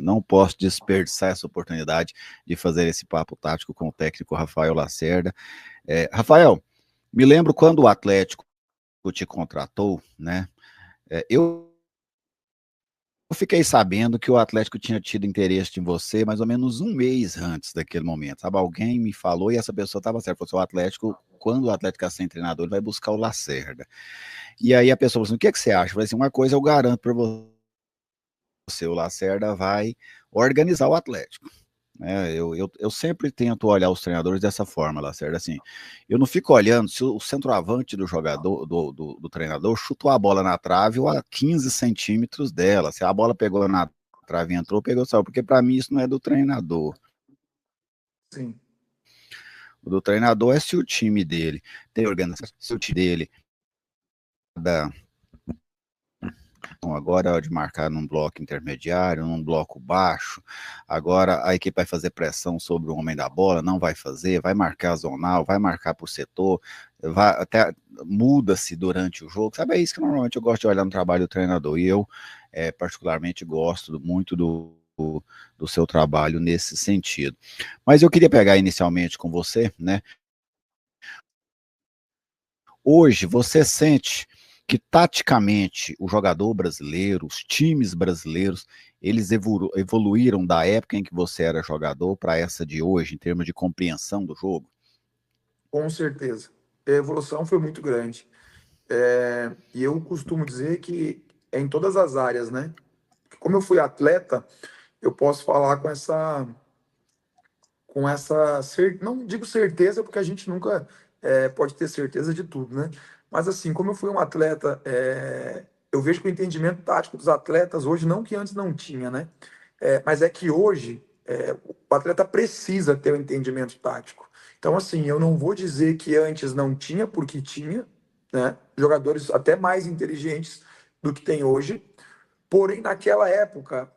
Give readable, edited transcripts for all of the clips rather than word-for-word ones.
Não posso desperdiçar essa oportunidade de fazer esse papo tático com o técnico Rafael Lacerda. Rafael, me lembro quando o Atlético te contratou, né? Eu fiquei sabendo que o Atlético tinha tido interesse em você mais ou menos um mês antes daquele momento, sabe? Alguém me falou e essa pessoa estava certa. Falou assim, o Atlético, quando o Atlético é sem treinador, ele vai buscar o Lacerda. E aí a pessoa falou assim, o que, é que você acha? Eu falei assim, uma coisa eu garanto para você, o Lacerda vai organizar o Atlético. Eu sempre tento olhar os treinadores dessa forma, Lacerda, assim, eu não fico olhando se o centroavante do jogador, do treinador, chutou a bola na trave ou a 15 centímetros dela, se a bola pegou na trave e entrou, pegou só, porque para mim isso não é do treinador. Sim. O do treinador é se o time dele tem organização, se o time dele dá. Então, agora é hora de marcar num bloco intermediário, num bloco baixo. Agora a equipe vai fazer pressão sobre o homem da bola, não vai fazer, vai marcar zonal, vai marcar por setor, vai, até muda-se durante o jogo. Sabe, é isso que normalmente eu gosto de olhar no trabalho do treinador. E eu, particularmente, gosto muito do seu trabalho nesse sentido. Mas eu queria pegar inicialmente com você, né? Hoje, você sente que taticamente o jogador brasileiro, os times brasileiros, eles evoluíram da época em que você era jogador para essa de hoje, em termos de compreensão do jogo? Com certeza. A evolução foi muito grande. E eu costumo dizer que é em todas as áreas, né? Como eu fui atleta, eu posso falar não digo certeza, porque a gente nunca pode ter certeza de tudo, né? Mas assim, como eu fui um atleta, eu vejo que o entendimento tático dos atletas hoje, não que antes não tinha, né? Mas é que hoje o atleta precisa ter o entendimento tático. Então, assim, eu não vou dizer que antes não tinha, porque tinha, né? Jogadores até mais inteligentes do que tem hoje. Porém, naquela época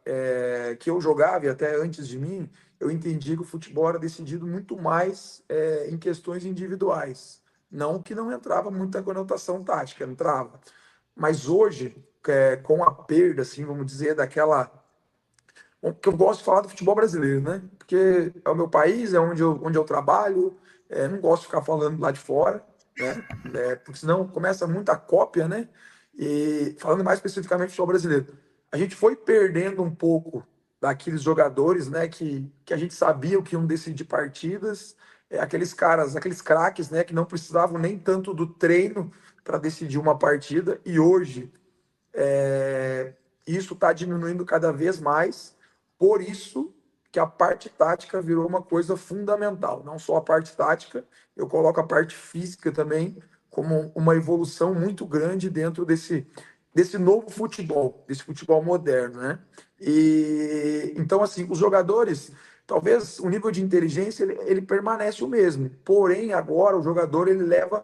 que eu jogava, e até antes de mim, eu entendi que o futebol era decidido muito mais em questões individuais. Não que não entrava muita conotação tática, entrava. Mas hoje, com a perda, assim, vamos dizer, daquela. Que eu gosto de falar do futebol brasileiro, né? Porque é o meu país, é onde eu trabalho, não gosto de ficar falando lá de fora, né? Porque senão começa muita cópia, né? E falando mais especificamente do futebol brasileiro, a gente foi perdendo um pouco daqueles jogadores, né? Que a gente sabia que iam decidir partidas, aqueles caras, aqueles craques, né? Que não precisavam nem tanto do treino para decidir uma partida, e hoje isso está diminuindo cada vez mais, por isso que a parte tática virou uma coisa fundamental. Não só a parte tática, eu coloco a parte física também como uma evolução muito grande dentro desse novo futebol, desse futebol moderno, né? E então, assim, os jogadores, talvez o nível de inteligência ele permanece o mesmo, porém agora o jogador ele leva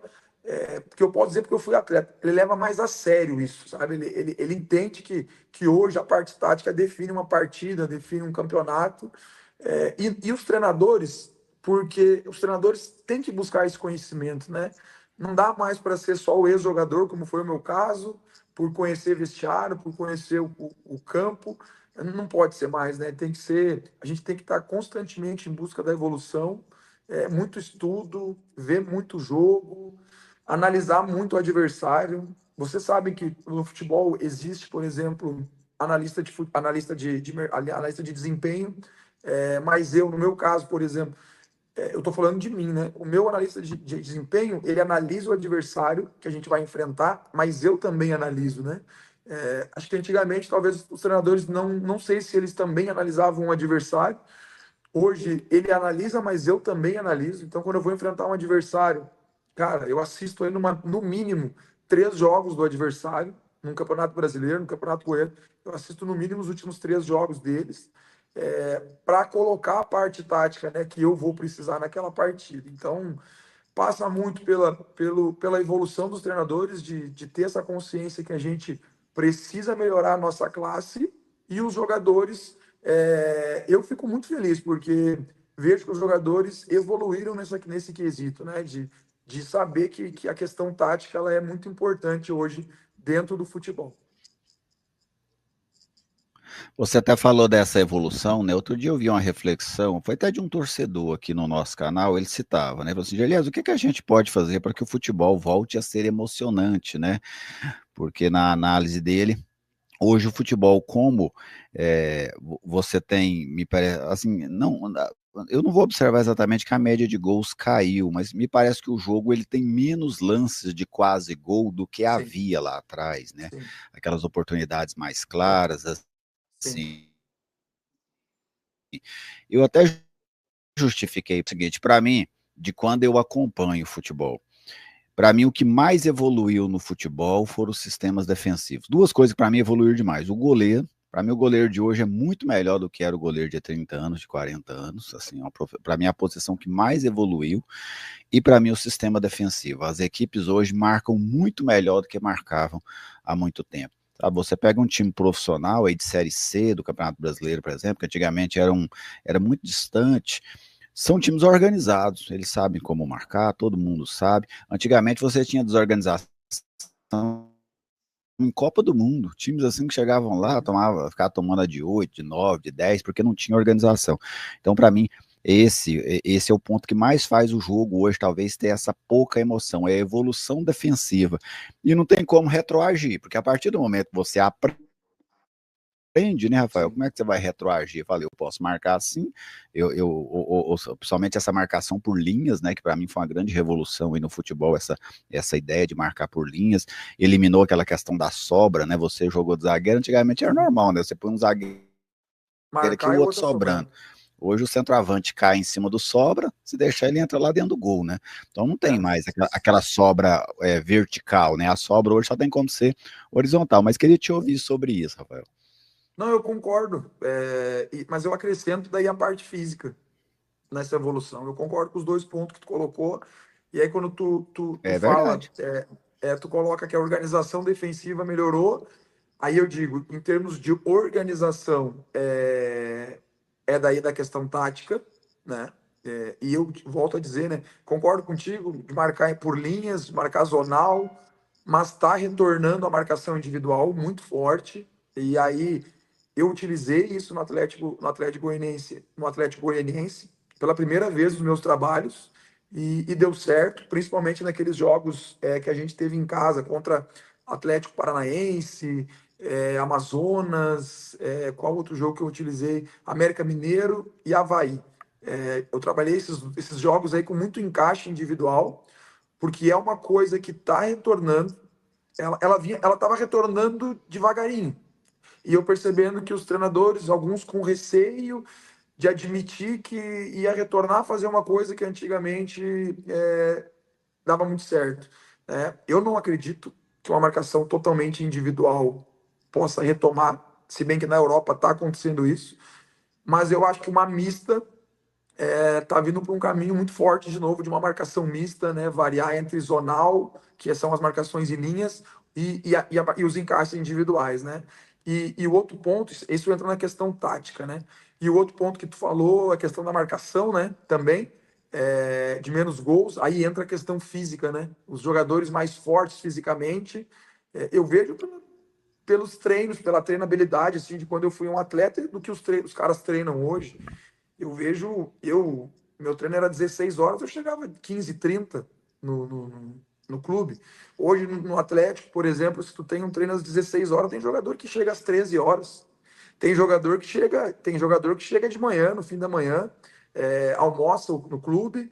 porque eu posso dizer porque eu fui atleta, ele leva mais a sério isso, sabe? Ele entende que hoje a parte tática define uma partida, define um campeonato, e os treinadores, porque os treinadores têm que buscar esse conhecimento, né? Não dá mais para ser só o ex-jogador, como foi o meu caso, por conhecer vestiário, por conhecer o campo, não pode ser mais, né? Tem que ser, a gente tem que estar constantemente em busca da evolução, muito estudo, ver muito jogo, analisar muito o adversário. Você sabe que no futebol existe, por exemplo, analista de desempenho, mas eu, no meu caso, por exemplo, eu estou falando de mim, né? O meu analista de desempenho, ele analisa o adversário que a gente vai enfrentar, mas eu também analiso, né? Acho que antigamente, talvez os treinadores não sei se eles também analisavam o adversário. Hoje ele analisa, mas eu também analiso. Então, quando eu vou enfrentar um adversário, cara, eu assisto aí no mínimo 3 jogos do adversário, num Campeonato Brasileiro, no Campeonato Goiano. Eu assisto no mínimo os últimos 3 jogos deles, para colocar a parte tática, né, que eu vou precisar naquela partida. Então, passa muito pela evolução dos treinadores, de ter essa consciência que a gente precisa melhorar a nossa classe, e os jogadores, eu fico muito feliz, porque vejo que os jogadores evoluíram nesse quesito, né? De saber que a questão tática ela é muito importante hoje dentro do futebol. Você até falou dessa evolução, né? Outro dia eu vi uma reflexão, foi até de um torcedor aqui no nosso canal, ele citava, né? Falou assim, aliás, o que que a gente pode fazer para que o futebol volte a ser emocionante, né? Porque na análise dele, hoje o futebol, como você tem, me parece, assim, não, eu não vou observar exatamente que a média de gols caiu, mas me parece que o jogo ele tem menos lances de quase gol do que Sim, havia lá atrás, né? sim, Aquelas oportunidades mais é, claras, sim. assim. Eu até justifiquei o seguinte, para mim, de quando eu acompanho o futebol. Para mim, o que mais evoluiu no futebol foram os sistemas defensivos. Duas coisas que para mim evoluíram demais. O goleiro, para mim, o goleiro de hoje é muito melhor do que era o goleiro de 30 anos, de 40 anos. Assim, para mim, a posição que mais evoluiu. E para mim, o sistema defensivo. As equipes hoje marcam muito melhor do que marcavam há muito tempo. Sabe, você pega um time profissional aí de Série C do Campeonato Brasileiro, por exemplo, que antigamente era muito distante, são times organizados, eles sabem como marcar, todo mundo sabe. Antigamente você tinha desorganização em Copa do Mundo, times assim que chegavam lá, ficavam tomando a de 8, de 9, de 10, porque não tinha organização. Então, para mim, esse é o ponto que mais faz o jogo hoje, talvez, ter essa pouca emoção, é a evolução defensiva. E não tem como retroagir, porque a partir do momento que você aprende, né, Rafael? Sim. Como é que você vai retroagir? Eu falei, eu posso marcar assim, principalmente essa marcação por linhas, né, que para mim foi uma grande revolução aí no futebol, essa ideia de marcar por linhas, eliminou aquela questão da sobra, né, você jogou de zagueiro, antigamente era Sim. normal, né, você põe um zagueiro aqui, Marcar o e o outro outro tá sobrando. sobrando. Hoje o centroavante cai em cima do sobra, se deixar ele entra lá dentro do gol, né? Então não tem É. mais aquela sobra vertical, né? A sobra hoje só tem como ser horizontal. Mas queria te ouvir sobre isso, Rafael. Não, eu concordo, mas eu acrescento daí a parte física nessa evolução. Eu concordo com os dois pontos que tu colocou. E aí, quando tu É fala, verdade. tu coloca que a organização defensiva melhorou, aí eu digo, em termos de organização, é daí da questão tática, né? E eu volto a dizer, né? Concordo contigo de marcar por linhas, de marcar zonal, mas está retornando a marcação individual muito forte. E aí eu utilizei isso no Atlético Goianiense pela primeira vez nos meus trabalhos e deu certo, principalmente naqueles jogos que a gente teve em casa contra Atlético Paranaense, Amazonas, qual outro jogo que eu utilizei? América Mineiro e Avaí. Eu trabalhei esses jogos aí com muito encaixe individual, porque é uma coisa que está retornando. Ela estava retornando devagarinho. E eu percebendo que os treinadores, alguns com receio de admitir que ia retornar a fazer uma coisa que antigamente dava muito certo, né? Eu não acredito que uma marcação totalmente individual possa retomar, se bem que na Europa está acontecendo isso, mas eu acho que uma mista tá vindo para um caminho muito forte de novo de uma marcação mista, né? Variar entre zonal, que são as marcações em linhas, e os encaixes individuais, né? E o outro ponto, isso entra na questão tática, né? E o outro ponto que tu falou, a questão da marcação, né? Também, de menos gols, aí entra a questão física, né? Os jogadores mais fortes fisicamente, eu vejo pelos treinos, pela treinabilidade, assim, de quando eu fui um atleta, do que os caras treinam hoje. Eu vejo, meu treino era 16 horas, eu chegava 15h30 no clube. Hoje, no Atlético, por exemplo, se tu tem um treino às 16 horas, tem jogador que chega às 13 horas. Tem jogador que chega de manhã, no fim da manhã, almoça no clube,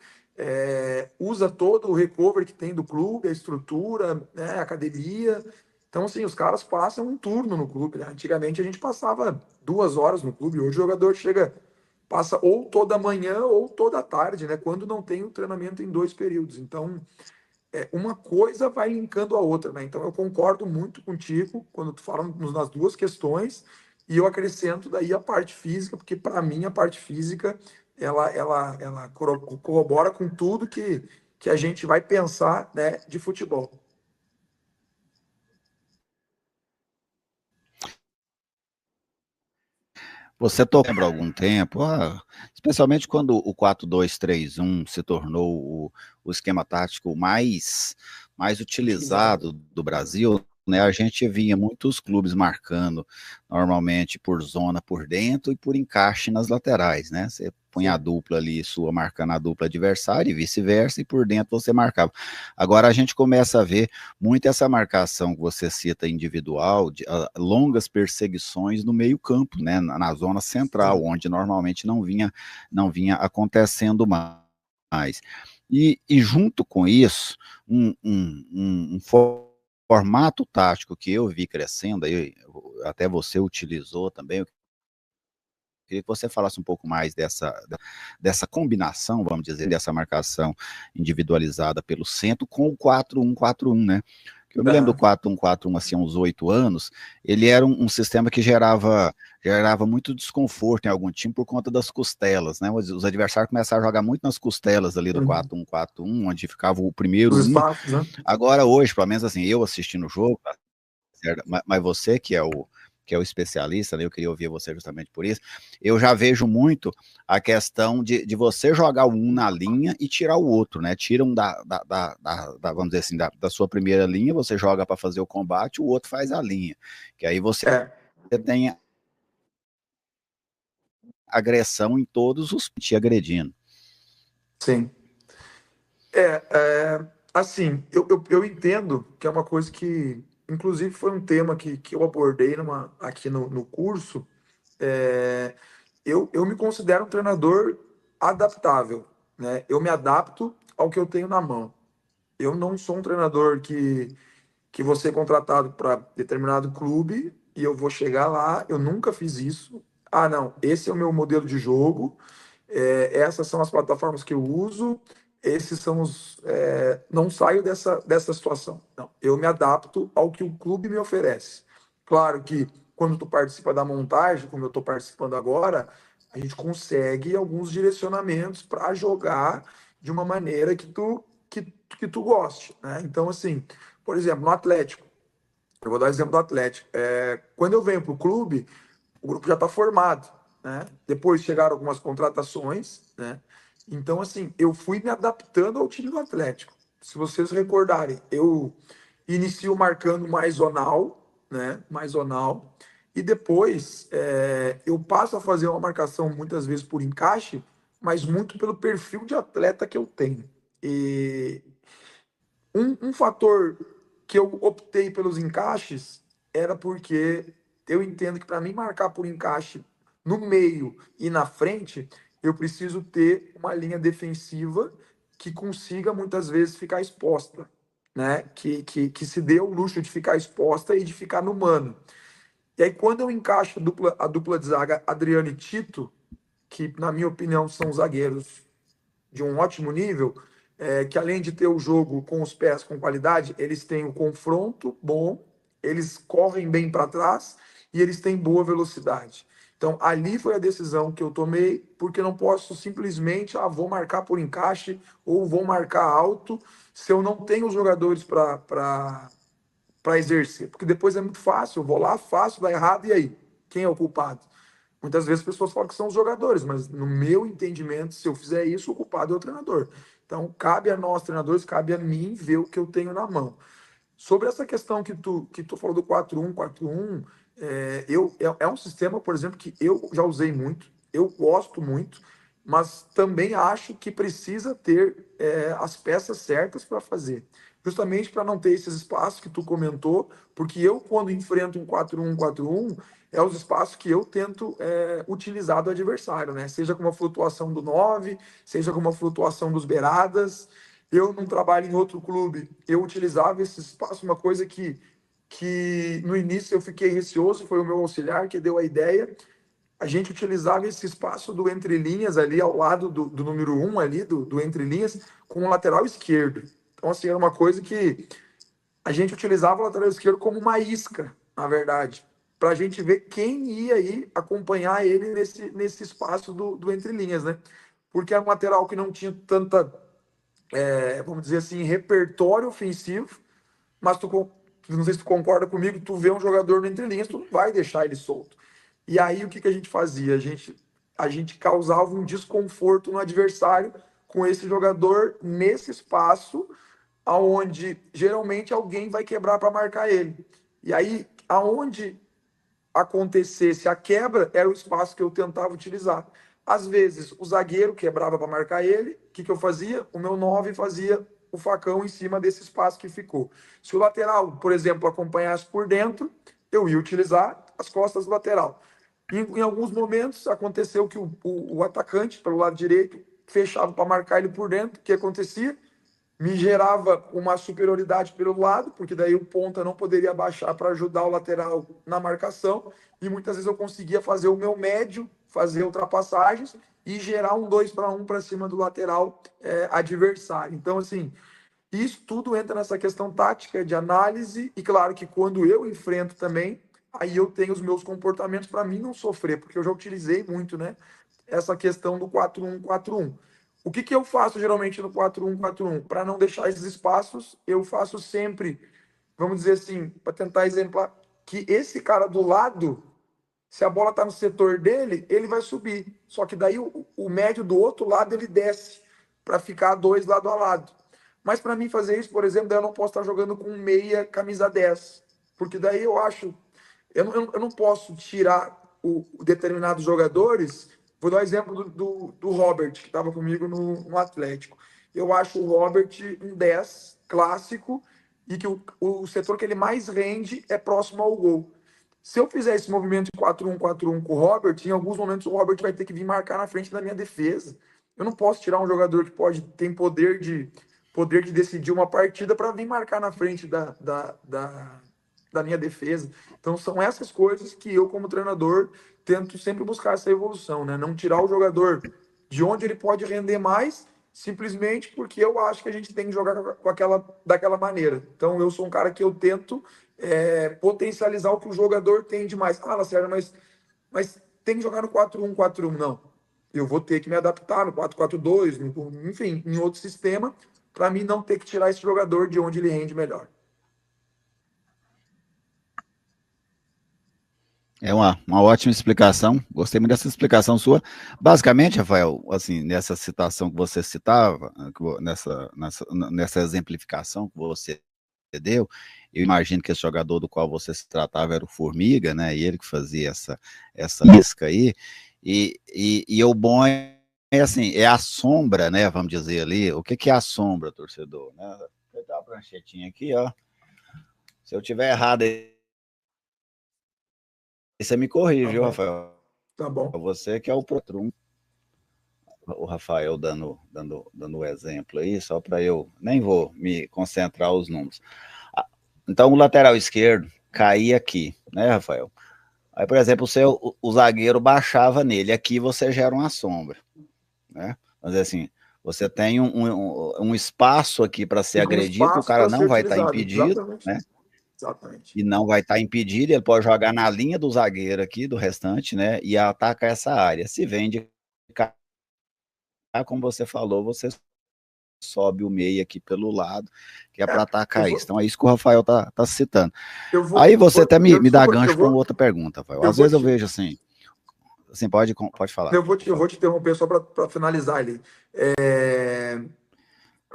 usa todo o recovery que tem do clube, a estrutura, né, a academia. Então, assim, os caras passam um turno no clube, né? Antigamente a gente passava 2 horas no clube, hoje o jogador passa ou toda manhã ou toda tarde, né? Quando não tem o treinamento em 2 períodos. Então, uma coisa vai linkando a outra, né? Então, eu concordo muito contigo quando tu fala nas duas questões e eu acrescento daí a parte física, porque para mim a parte física ela corrobora com tudo que a gente vai pensar, né, de futebol. Você lembra há algum tempo, especialmente quando o 4-2-3-1 se tornou o esquema tático mais Utilizado. utilizado do Brasil, né, a gente via muitos clubes marcando normalmente por zona por dentro e por encaixe nas laterais, né? Você punha a Sim. dupla ali, sua marcando a dupla adversária e vice-versa, e por dentro você marcava. Agora a gente começa a ver muito essa marcação que você cita individual, de, longas perseguições no meio-campo, né? Na zona central, Sim. onde normalmente não vinha acontecendo mais. E junto com isso, um formato tático que eu vi crescendo, aí até você utilizou também, eu queria que você falasse um pouco mais dessa combinação, vamos dizer, dessa marcação individualizada pelo centro com o 4-1-4-1, né? Que eu me lembro do Aham. 4-1-4-1 assim, há uns 8 anos, ele era um sistema que gerava muito desconforto em algum time por conta das costelas, né? Os adversários começaram a jogar muito nas costelas ali do Uhum. 4-1-4-1, onde ficava o primeiro Os um. espaços, né? Agora, hoje, pelo menos assim, eu assistindo o jogo, tá certo? Mas você que é o especialista, né? Eu queria ouvir você justamente por isso. Eu já vejo muito a questão de você jogar um na linha e tirar o outro, né? Tira um vamos dizer assim, da sua primeira linha, você joga para fazer o combate, o outro faz a linha. Que aí você É, tem agressão em todos os te agredindo. sim. Assim, eu entendo que é uma coisa que, inclusive, foi um tema que eu abordei aqui no curso. É, eu me considero um treinador adaptável, né? Eu me adapto ao que eu tenho na mão. Eu não sou um treinador que vou ser contratado para determinado clube e eu vou chegar lá. Eu nunca fiz isso. Ah, não, esse é o meu modelo de jogo, essas são as plataformas que eu uso, esses são os. Não saio dessa situação. Não, eu me adapto ao que o clube me oferece. Claro que quando tu participa da montagem, como eu estou participando agora, a gente consegue alguns direcionamentos para jogar de uma maneira que tu goste, né? Então, assim, por exemplo, no Atlético, eu vou dar exemplo do Atlético. Quando eu venho para o clube, o grupo já está formado, né? Depois chegaram algumas contratações, né? Então, assim, eu fui me adaptando ao time do Atlético. Se vocês recordarem, eu inicio marcando mais zonal, né? Mais zonal. E depois eu passo a fazer uma marcação muitas vezes por encaixe, mas muito pelo perfil de atleta que eu tenho. E um fator que eu optei pelos encaixes era porque eu entendo que para mim marcar por encaixe no meio e na frente, eu preciso ter uma linha defensiva que consiga muitas vezes ficar exposta, né? Que se dê o luxo de ficar exposta e de ficar no mano. E aí, quando eu encaixo a dupla de zaga Adriano e Tito, que na minha opinião são zagueiros de um ótimo nível, que além de ter o jogo com os pés com qualidade, eles têm o confronto bom, eles correm bem para trás e eles têm boa velocidade. Então, ali foi a decisão que eu tomei, porque não posso simplesmente, vou marcar por encaixe ou vou marcar alto, se eu não tenho os jogadores para exercer. Porque depois é muito fácil, eu vou lá, faço, dá errado, e aí? Quem é o culpado? Muitas vezes as pessoas falam que são os jogadores, mas no meu entendimento, se eu fizer isso, o culpado é o treinador. Então, cabe a nós, treinadores, cabe a mim ver o que eu tenho na mão. Sobre essa questão que tu falou do 4-1-4-1, é um sistema, por exemplo, que eu já usei muito, eu gosto muito, mas também acho que precisa ter as peças certas para fazer. Justamente para não ter esses espaços que tu comentou, porque eu, quando enfrento um 4-1-4-1, é os espaços que eu tento utilizar do adversário, né? Seja com uma flutuação do 9, seja com uma flutuação dos beiradas. Eu não trabalho em outro clube, eu utilizava esse espaço, uma coisa que no início eu fiquei receoso, foi o meu auxiliar que deu a ideia. A gente utilizava esse espaço do entre linhas ali ao lado do número um ali, do entre linhas, com o lateral esquerdo. Então, assim, era uma coisa que a gente utilizava o lateral esquerdo como uma isca, na verdade, para a gente ver quem ia aí acompanhar ele nesse espaço do entre linhas, né? Porque era um lateral que não tinha tanta, vamos dizer assim, repertório ofensivo, mas não sei se tu concorda comigo, tu vê um jogador no entrelinhas, tu não vai deixar ele solto. E aí o que a gente fazia? A gente causava um desconforto no adversário com esse jogador nesse espaço aonde geralmente alguém vai quebrar para marcar ele. E aí, aonde acontecesse a quebra, era o espaço que eu tentava utilizar. Às vezes, o zagueiro quebrava para marcar ele. O que, que eu fazia? O meu 9 fazia o facão em cima desse espaço que ficou. Se o lateral, por exemplo, acompanhasse por dentro, eu ia utilizar as costas do lateral. Em alguns momentos, aconteceu que o atacante, pelo lado direito, fechava para marcar ele por dentro. O que acontecia? Me gerava uma superioridade pelo lado, porque daí o ponta não poderia baixar para ajudar o lateral na marcação, e muitas vezes eu conseguia fazer o meu médio, fazer ultrapassagens e gerar um 2-1 para cima do lateral adversário. Então, assim, isso tudo entra nessa questão tática de análise, e claro que quando eu enfrento também, aí eu tenho os meus comportamentos para mim não sofrer, porque eu já utilizei muito, né? Essa questão do 4-1-4-1. O que, que eu faço geralmente no 4-1-4-1? Para não deixar esses espaços, eu faço sempre, vamos dizer assim, para tentar exemplar, que esse cara do lado, se a bola está no setor dele, ele vai subir. Só que daí o médio do outro lado ele desce para ficar dois lado a lado. Mas para mim fazer isso, por exemplo, daí eu não posso estar jogando com meia camisa 10. Porque daí eu acho. Eu não posso tirar determinados jogadores. Vou dar o exemplo do Robert, que estava comigo no Atlético. Eu acho o Robert um 10 clássico e que o setor que ele mais rende é próximo ao gol. Se eu fizer esse movimento de 4-1-4-1 com o Robert, em alguns momentos o Robert vai ter que vir marcar na frente da minha defesa. Eu não posso tirar um jogador que tem poder de decidir uma partida para vir marcar na frente da minha defesa. Então são essas coisas que eu, como treinador, tento sempre buscar essa evolução, né? Não tirar o jogador de onde ele pode render mais, simplesmente porque eu acho que a gente tem que jogar daquela maneira. Então eu sou um cara que eu tento potencializar o que o jogador tem de mais. Ah, Lacerda, mas tem que jogar no 4-1-4-1. Não. Eu vou ter que me adaptar no 4-4-2, enfim, em outro sistema, para mim não ter que tirar esse jogador de onde ele rende melhor. É uma ótima explicação. Gostei muito dessa explicação sua. Basicamente, Rafael, assim, nessa citação que você citava, nessa exemplificação que você deu, eu imagino que esse jogador do qual você se tratava era o Formiga, né? E ele que fazia essa lisca aí. E o bom é assim, é a sombra, né? Vamos dizer ali. O que é a sombra, torcedor? Né? Vou dar uma pranchetinha aqui, ó. Se eu tiver errado aí, você me corrige, Tá viu, bom, Rafael? tá bom. Você que é o Protrum, o Rafael dando o exemplo aí, só para eu nem vou me concentrar os números. Então, o lateral esquerdo caía aqui, né, Rafael? Aí, por exemplo, o zagueiro baixava nele, aqui você gera uma sombra, né? Mas assim, você tem um espaço aqui para ser Fica um agredido, que o espaço cara para ser não vai estar utilizado. impedido, Exatamente. né? Exatamente. E não vai estar impedido, ele pode jogar na linha do zagueiro aqui, do restante, né? E atacar essa área. Se vem de cá, como você falou, você sobe o meio aqui pelo lado, que é É, para eu atacar isso. vou, Então é isso que o Rafael tá citando. eu Aí vou, você até me dá desculpa, gancho para uma outra pergunta, Rafael. eu Às vou vezes eu te, vejo assim pode falar, por eu vou favor. te interromper só para finalizar ali. É,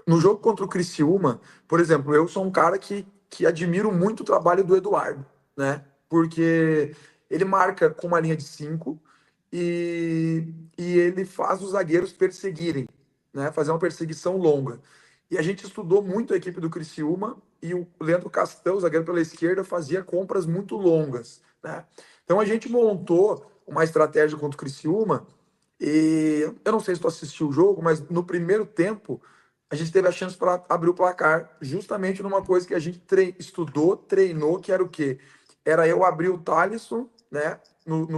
no jogo contra o Criciúma, por exemplo, eu sou um cara que admiro muito o trabalho do Eduardo, né? Porque ele marca com uma linha de 5 e ele faz os zagueiros perseguirem, né? Fazer uma perseguição longa. E a gente estudou muito a equipe do Criciúma e o Leandro Castão, zagueiro pela esquerda, fazia compras muito longas, né? Então a gente montou uma estratégia contra o Criciúma e eu não sei se tu assistiu o jogo, mas no primeiro tempo a gente teve a chance para abrir o placar justamente numa coisa que a gente estudou, treinou, que era o quê? Era eu abrir o Thalisson, né,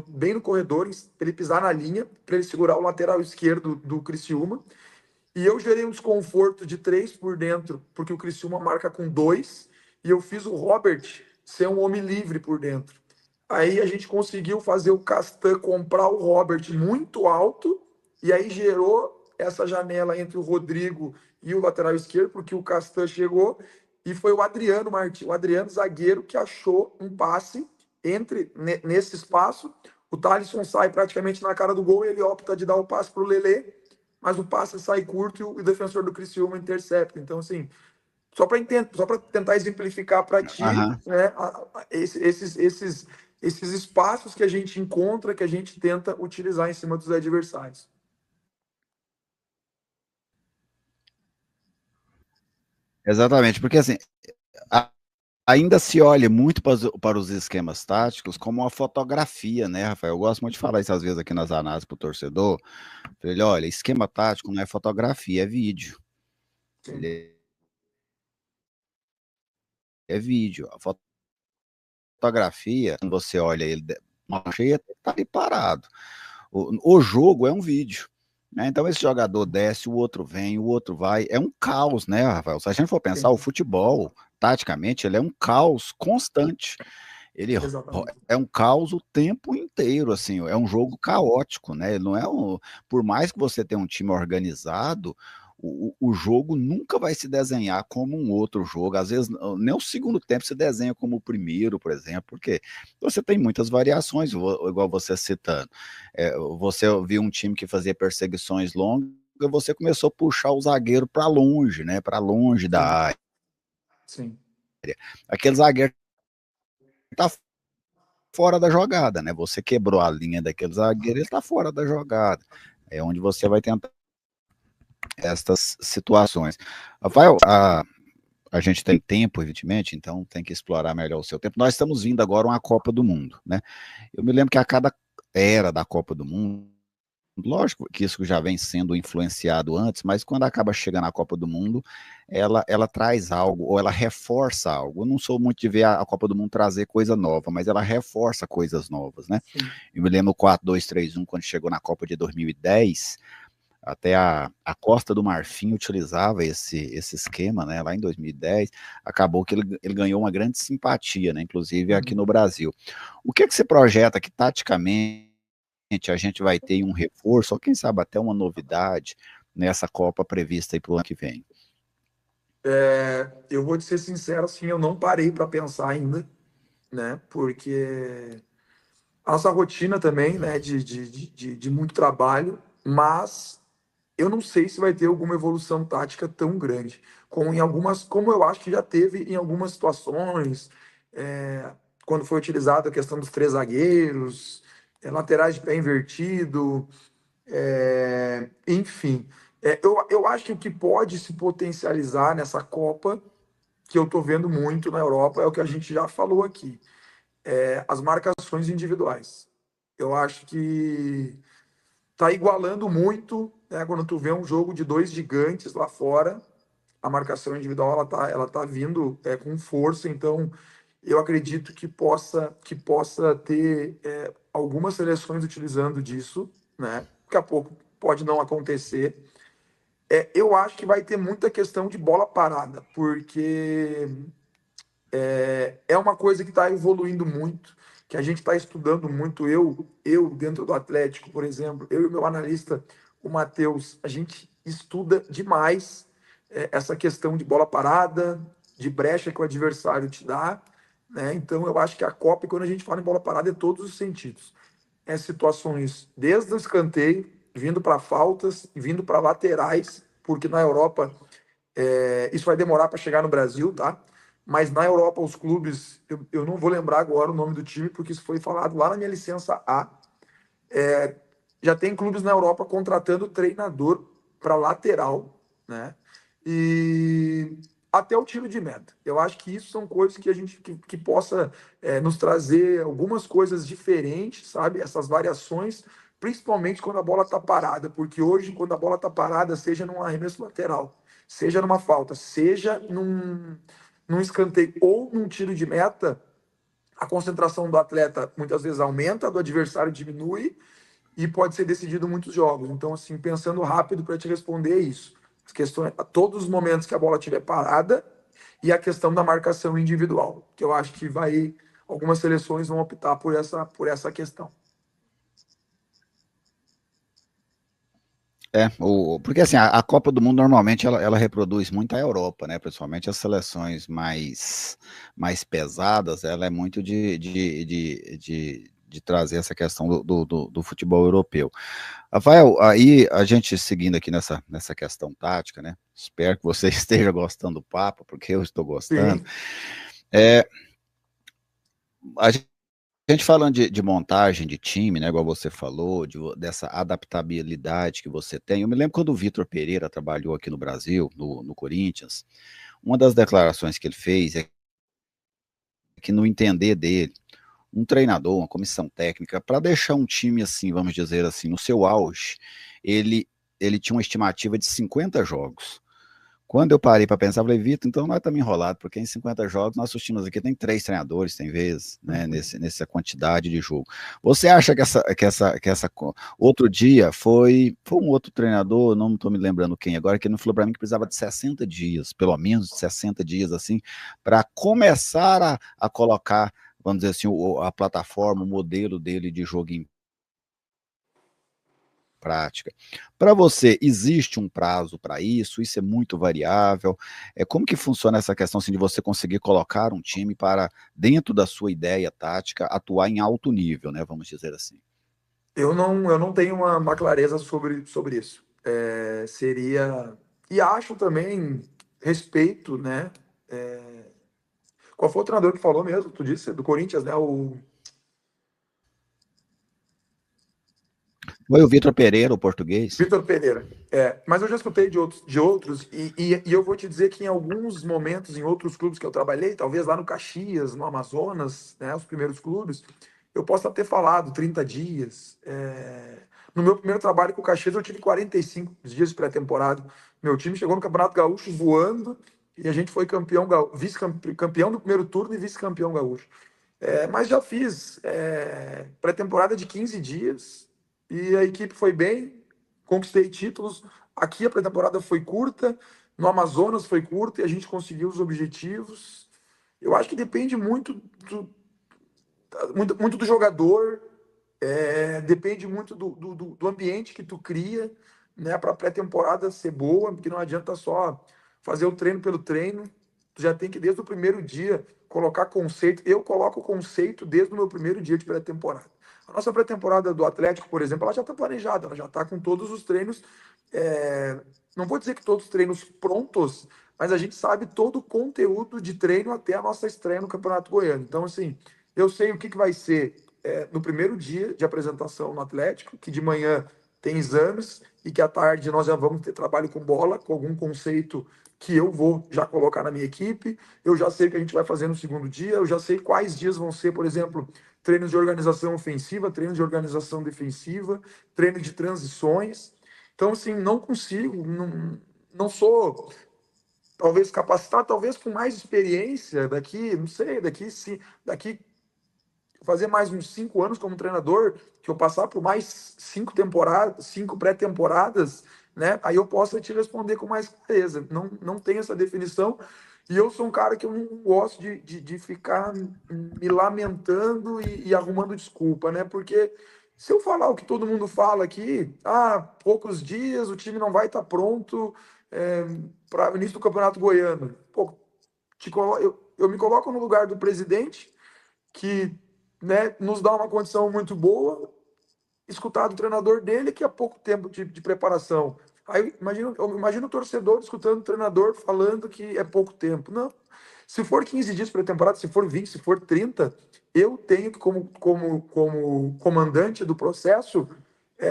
bem no corredor, para ele pisar na linha, para ele segurar o lateral esquerdo do Criciúma. E eu gerei um desconforto de 3 por dentro, porque o Criciúma marca com 2, e eu fiz o Robert ser um homem livre por dentro. Aí a gente conseguiu fazer o Castan comprar o Robert muito alto, e aí gerou essa janela entre o Rodrigo e o lateral esquerdo, porque o Castan chegou, e foi o Adriano Martins, o Adriano zagueiro, que achou um passe nesse espaço. O Thalisson sai praticamente na cara do gol, e ele opta de dar o passe para o Lelê, mas o passe sai curto e o defensor do Criciúma intercepta. Então, assim, só para tentar exemplificar para ti, Aham. né, esses espaços que a gente encontra, que a gente tenta utilizar em cima dos adversários. Exatamente, porque assim, a- ainda se olha muito para os esquemas táticos como uma fotografia, né, Rafael? Eu gosto muito de falar isso às vezes aqui nas análises para o torcedor. Ele, olha, esquema tático não é fotografia, é vídeo. Sim, Ele é vídeo. A fotografia, quando você olha ele uma cheia, tá ali parado. O jogo é um vídeo. Né? Então esse jogador desce, o outro vem, o outro vai. É um caos, né, Rafael? Se a gente for pensar, o sim, futebol, taticamente, ele é um caos constante. Ele exatamente. é um caos o tempo inteiro, assim, é um jogo caótico, né? Ele não é um, por mais que você tenha um time organizado, o jogo nunca vai se desenhar como um outro jogo. Às vezes, nem o segundo tempo se desenha como o primeiro, por exemplo, porque você tem muitas variações, igual você citando. Você viu um time que fazia perseguições longas, você começou a puxar o zagueiro para longe, né? Para longe da Sim, área. sim, Aquele zagueiro tá fora da jogada, né? Você quebrou a linha daquele zagueiro, ele está fora da jogada. É onde você vai tentar estas situações. Rafael, a gente tem tempo, evidentemente, então tem que explorar melhor o seu tempo. Nós estamos vindo agora uma Copa do Mundo, né? Eu me lembro que a cada era da Copa do Mundo, lógico que isso já vem sendo influenciado antes, mas quando acaba chegando a Copa do Mundo, ela traz algo, ou ela reforça algo. Eu não sou muito de ver a Copa do Mundo trazer coisa nova, mas ela reforça coisas novas, né? sim. Eu me lembro o 4-2-3-1, quando chegou na Copa de 2010, até a Costa do Marfim utilizava esse esquema, né? Lá em 2010, acabou que ele ganhou uma grande simpatia, né? Inclusive aqui no Uhum. Brasil. O que você projeta que taticamente a gente vai ter um reforço, ou quem sabe até uma novidade nessa Copa prevista aí para o ano que vem? Eu vou te ser sincero, assim, eu não parei para pensar ainda, né? Porque a nossa rotina também, né, de muito trabalho, mas eu não sei se vai ter alguma evolução tática tão grande, como em algumas, como eu acho que já teve em algumas situações, quando foi utilizada a questão dos três zagueiros, laterais de pé invertido, enfim. Eu acho que o que pode se potencializar nessa Copa, que eu estou vendo muito na Europa, é o que a gente já falou aqui, as marcações individuais. Eu acho que tá igualando muito, né, quando tu vê um jogo de dois gigantes lá fora, a marcação individual ela tá vindo com força, então eu acredito que possa ter algumas seleções utilizando disso, né? Daqui a pouco pode não acontecer. Eu acho que vai ter muita questão de bola parada, porque é uma coisa que está evoluindo muito, que a gente está estudando muito. Eu, dentro do Atlético, por exemplo, eu e o meu analista, o Matheus, a gente estuda demais essa questão de bola parada, de brecha que o adversário te dá, né? Então, eu acho que a Copa, quando a gente fala em bola parada, é todos os sentidos. É situações desde o escanteio, vindo para faltas, vindo para laterais, porque na Europa isso vai demorar para chegar no Brasil, tá? Mas na Europa, os clubes, eu não vou lembrar agora o nome do time, porque isso foi falado lá na minha licença A. Já tem clubes na Europa contratando treinador para lateral, né? E até o tiro de meta. Eu acho que isso são coisas que a gente que possa nos trazer algumas coisas diferentes, sabe? Essas variações, principalmente quando a bola está parada, porque hoje, quando a bola está parada, seja num arremesso lateral, seja numa falta, seja num escanteio ou num tiro de meta, a concentração do atleta muitas vezes aumenta, a do adversário diminui e pode ser decidido muitos jogos. Então, assim, pensando rápido para te responder isso. As questões, a todos os momentos que a bola estiver parada e a questão da marcação individual, que eu acho que algumas seleções vão optar por essa questão. Porque assim, a Copa do Mundo normalmente ela reproduz muito a Europa, né? Principalmente as seleções mais pesadas, ela é muito de trazer essa questão do futebol europeu. Rafael, aí a gente seguindo aqui nessa questão tática, né? Espero que você esteja gostando do papo, porque eu estou gostando. Sim. A gente falando de montagem de time, né, igual você falou, dessa adaptabilidade que você tem. Eu me lembro quando o Vitor Pereira trabalhou aqui no Brasil, no Corinthians, uma das declarações que ele fez é que, no entender dele, um treinador, uma comissão técnica, para deixar um time assim, vamos dizer assim, no seu auge, ele, ele tinha uma estimativa de 50 jogos. Quando eu parei para pensar, eu falei, Vitor, então nós estamos enrolados, porque em 50 jogos nossos times aqui tem 3 treinadores, tem vezes, né, nessa quantidade de jogo. Você acha que essa outro dia foi um outro treinador, não estou me lembrando quem agora, que não falou para mim que precisava de 60 dias, pelo menos 60 dias assim, para começar a colocar, vamos dizer assim, a plataforma, o modelo dele de jogo em prática. Para você, existe um prazo para isso? Isso é muito variável? Como que funciona essa questão assim, de você conseguir colocar um time para, dentro da sua ideia tática, atuar em alto nível, né? Vamos dizer assim. Eu não tenho uma clareza sobre isso. Seria. E acho também, respeito, né? Qual foi o treinador que falou mesmo? Tu disse, do Corinthians, né? O Foi o Vitor Pereira, o português? Vitor Pereira. Mas eu já escutei de outros e eu vou te dizer que em alguns momentos, em outros clubes que eu trabalhei, talvez lá no Caxias, no Amazonas, né, os primeiros clubes, eu posso ter falado 30 dias. No meu primeiro trabalho com o Caxias, eu tive 45 dias de pré-temporada. Meu time chegou no Campeonato Gaúcho voando e a gente foi vice-campeão do primeiro turno e vice-campeão gaúcho. Mas já fiz pré-temporada de 15 dias e a equipe foi bem, conquistei títulos. Aqui a pré-temporada foi curta, no Amazonas foi curta e a gente conseguiu os objetivos. Eu acho que depende muito do jogador, depende muito do ambiente que tu cria, né, para a pré-temporada ser boa, porque não adianta só fazer o treino pelo treino. Tu já tem que, desde o primeiro dia, colocar conceito. Eu coloco conceito desde o meu primeiro dia de pré-temporada. A nossa pré-temporada do Atlético, por exemplo, ela já está planejada, ela já está com todos os treinos. Não vou dizer que todos os treinos prontos, mas a gente sabe todo o conteúdo de treino até a nossa estreia no Campeonato Goiano. Então, assim, eu sei o que vai ser no primeiro dia de apresentação no Atlético, que de manhã tem exames e que à tarde nós já vamos ter trabalho com bola, com algum conceito que eu vou já colocar na minha equipe. Eu já sei o que a gente vai fazer no segundo dia, eu já sei quais dias vão ser, por exemplo, treinos de organização ofensiva, treinos de organização defensiva, treino de transições. Então, assim, não consigo, não sou talvez capacitado, talvez com mais experiência daqui, não sei, daqui fazer mais uns 5 anos como treinador, que eu passar por mais 5 temporadas, 5 pré-temporadas, né? Aí eu posso te responder com mais clareza. Não tenho essa definição. E eu sou um cara que eu não gosto de ficar me lamentando e arrumando desculpa, né? Porque se eu falar o que todo mundo fala aqui, poucos dias, o time não vai estar pronto para o início do Campeonato Goiano. Pô, eu me coloco no lugar do presidente que, né, nos dá uma condição muito boa, escutar do treinador dele que é pouco tempo de preparação. Aí eu imagino o torcedor escutando o treinador falando que é pouco tempo. Não. Se for 15 dias pré-temporada, se for 20, se for 30, eu tenho que, como comandante do processo,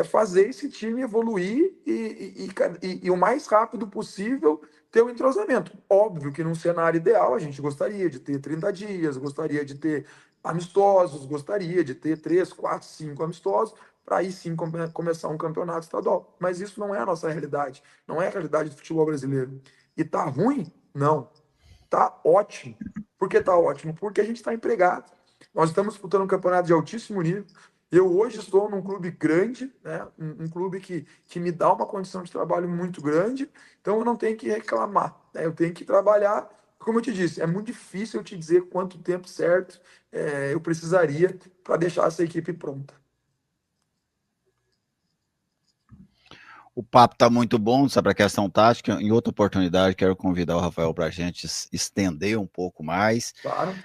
fazer esse time evoluir e o mais rápido possível ter o entrosamento. Óbvio que num cenário ideal a gente gostaria de ter 30 dias, gostaria de ter amistosos, gostaria de ter 3, 4, 5 amistosos, para aí sim começar um campeonato estadual. Mas isso não é a nossa realidade, não é a realidade do futebol brasileiro. E tá ruim? Não. Tá ótimo. Por que tá ótimo? Porque a gente está empregado. Nós estamos disputando um campeonato de altíssimo nível. Eu hoje estou num clube grande, né? Um clube que me dá uma condição de trabalho muito grande, então eu não tenho que reclamar, né? Eu tenho que trabalhar. Como eu te disse, é muito difícil eu te dizer quanto tempo certo eu precisaria para deixar essa equipe pronta. O papo está muito bom sobre a questão tática. Em outra oportunidade, quero convidar o Rafael para a gente estender um pouco mais. Claro.